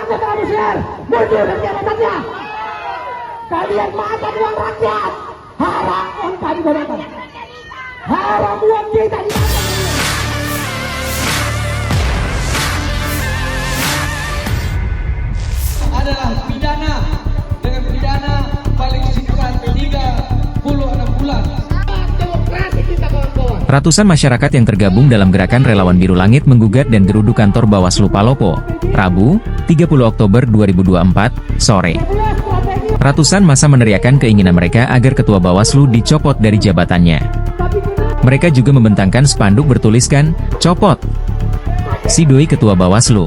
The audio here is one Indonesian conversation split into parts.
bangsa telah besar, mundur dari jabatannya. Kalian makan uang rakyat, haram uang kami gunakan, haram uang kita dimakan. Adalah pidana dengan pidana paling singkat 36 bulan. Demokrasi kita kawan-kawan. Ratusan masyarakat yang tergabung dalam gerakan Relawan Biru Langit menggugat dan geruduk kantor Bawaslu Palopo, Rabu, 30 Oktober 2024, sore. Ratusan massa meneriakkan keinginan mereka agar Ketua Bawaslu dicopot dari jabatannya. Mereka juga membentangkan spanduk bertuliskan, "Copot si Doi Ketua Bawaslu."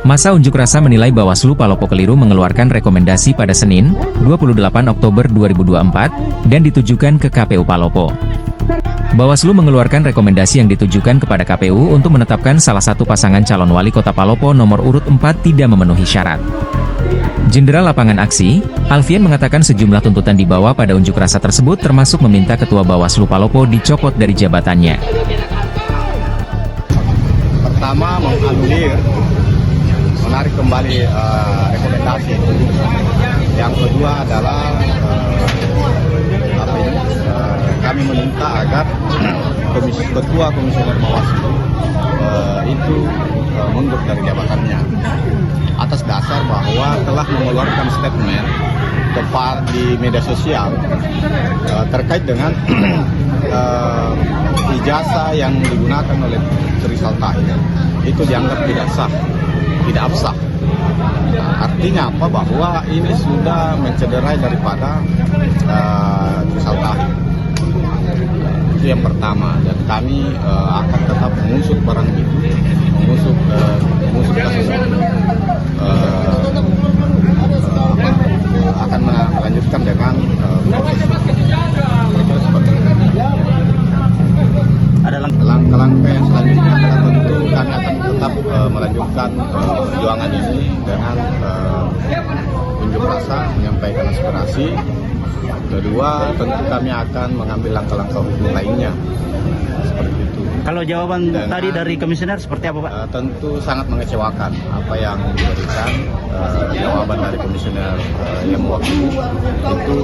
Massa unjuk rasa menilai Bawaslu Palopo keliru mengeluarkan rekomendasi pada Senin, 28 Oktober 2024, dan ditujukan ke KPU Palopo. Bawaslu mengeluarkan rekomendasi yang ditujukan kepada KPU untuk menetapkan salah satu pasangan calon wali kota Palopo nomor urut 4 tidak memenuhi syarat. Jenderal Lapangan Aksi, Alfian mengatakan sejumlah tuntutan dibawa pada unjuk rasa tersebut termasuk meminta Ketua Bawaslu Palopo dicopot dari jabatannya. Pertama, menganulir, menarik kembali rekomendasi. Yang kedua adalah kami meminta agar Ketua Komisioner Bawaslu itu mundur dari jabatannya atas dasar bahwa telah mengeluarkan statement tepat di media sosial terkait dengan ijazah yang digunakan oleh Rizal Tahir itu dianggap tidak sah, tidak absah. Artinya apa? Bahwa ini sudah mencederai daripada Rizal Tahir. Itu yang pertama, dan kami akan tetap mengusut barang itu, mengusut kasus ini, akan melanjutkan dengan ada langkah-langkah yang selanjutnya. Tentu kami akan tetap melanjutkan perjuangan ini dengan unjuk rasa, menyampaikan aspirasi. Kedua, tentu kami akan mengambil langkah-langkah hukum lainnya. Seperti itu. Kalau jawaban tadi dari komisioner seperti apa, Pak? Tentu sangat mengecewakan apa yang diberikan jawaban dari komisioner yang mewakili itu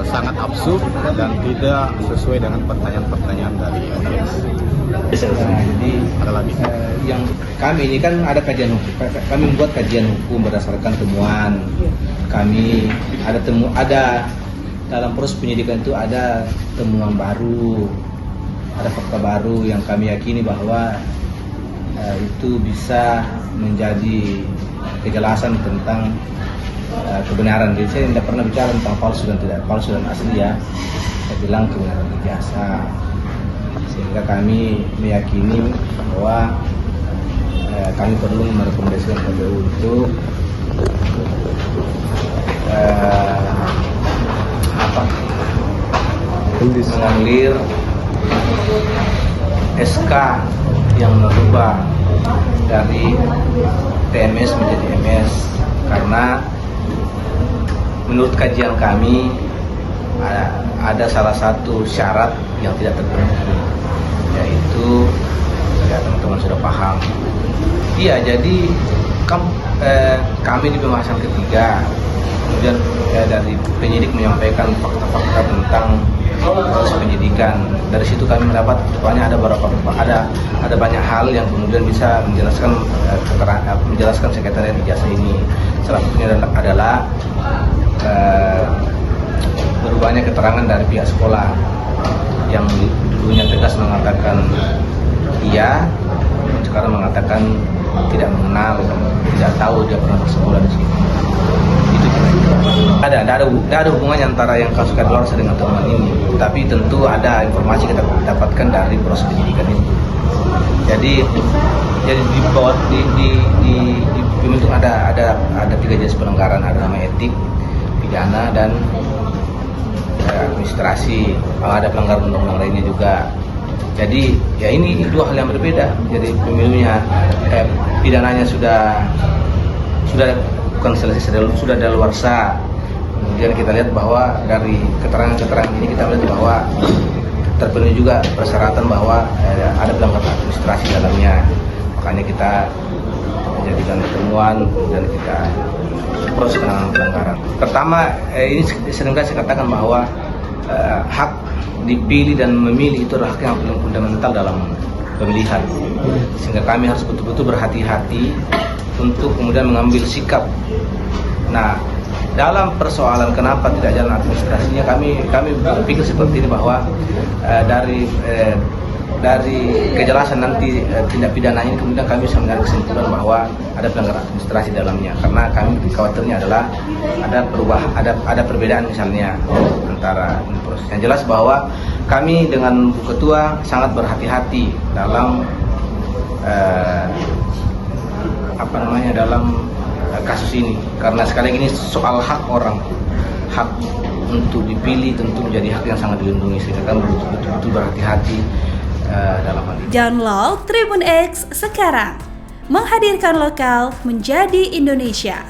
sangat absurd dan tidak sesuai dengan pertanyaan-pertanyaan dari audiens. Jadi Ada lagi. yang kami ini kan ada kajian hukum. Kami membuat kajian hukum berdasarkan temuan. Kami ada dalam proses penyidikan itu ada temuan baru, ada fakta baru yang kami yakini bahwa itu bisa menjadi kejelasan tentang kebenaran. Jadi saya tidak pernah bicara tentang palsu dan tidak palsu dan asli ya. Saya bilang kebenaran ijazah. Sehingga kami meyakini bahwa kami perlu merekomendasikan KPU untuk menganulir SK yang merubah dari TMS menjadi MS karena menurut kajian kami ada salah satu syarat yang tidak terpenuhi, yaitu ya teman-teman sudah paham. Iya, jadi kami di pembahasan ketiga kemudian dari penyidik menyampaikan fakta-fakta tentang proses penyidikan. Dari situ kami mendapat rupanya ada banyak hal yang kemudian bisa menjelaskan sekretariat ijazah ini. Salah satunya adalah berubahnya keterangan dari pihak sekolah yang dulunya tegas mengatakan iya, sekarang mengatakan tidak mengenal, tidak tahu dia pernah bersekolah di sini. Itu tidak ada hubungannya antara yang kasus kadaluarsa dengan temuan ini, tapi tentu ada informasi kita dapatkan dari proses penyidikan ini. Jadi di bawah di pembentuk ada 3 jenis pelanggaran, ada nama etik, pidana, dan administrasi. Ada pelanggaran undang-undang lainnya juga. Jadi ya ini 2 hal yang berbeda. Jadi pemilunya pidananya sudah bukan selesai, sudah daluarsa. Kemudian kita lihat bahwa dari keterangan-keterangan ini kita melihat bahwa terpenuhi juga persyaratan bahwa ada pelanggaran administrasi dalamnya. Makanya kita kita menjadikan temuan dan kita proses penanganan pelanggaran. Pertama, ini seringkali saya katakan bahwa hak dipilih dan memilih itu adalah hak yang paling fundamental dalam pemilihan, sehingga kami harus betul-betul berhati-hati untuk kemudian mengambil sikap. Nah, dalam persoalan kenapa tidak jalan administrasinya, kami berpikir seperti ini bahwa dari kejelasan nanti tindak pidana ini kemudian kami bisa mengambil kesimpulan bahwa ada pelanggaran administrasi dalamnya, karena kami khawatirnya adalah ada perbedaan misalnya antara proses. Yang jelas bahwa kami dengan Bu Ketua sangat berhati-hati dalam dalam kasus ini, karena sekali lagi ini soal hak orang, hak untuk dipilih tentu menjadi hak yang sangat dilindungi, sehingga kami betul-betul berhati-hati dalam hal ini. Download Tribun X sekarang, menghadirkan lokal menjadi Indonesia.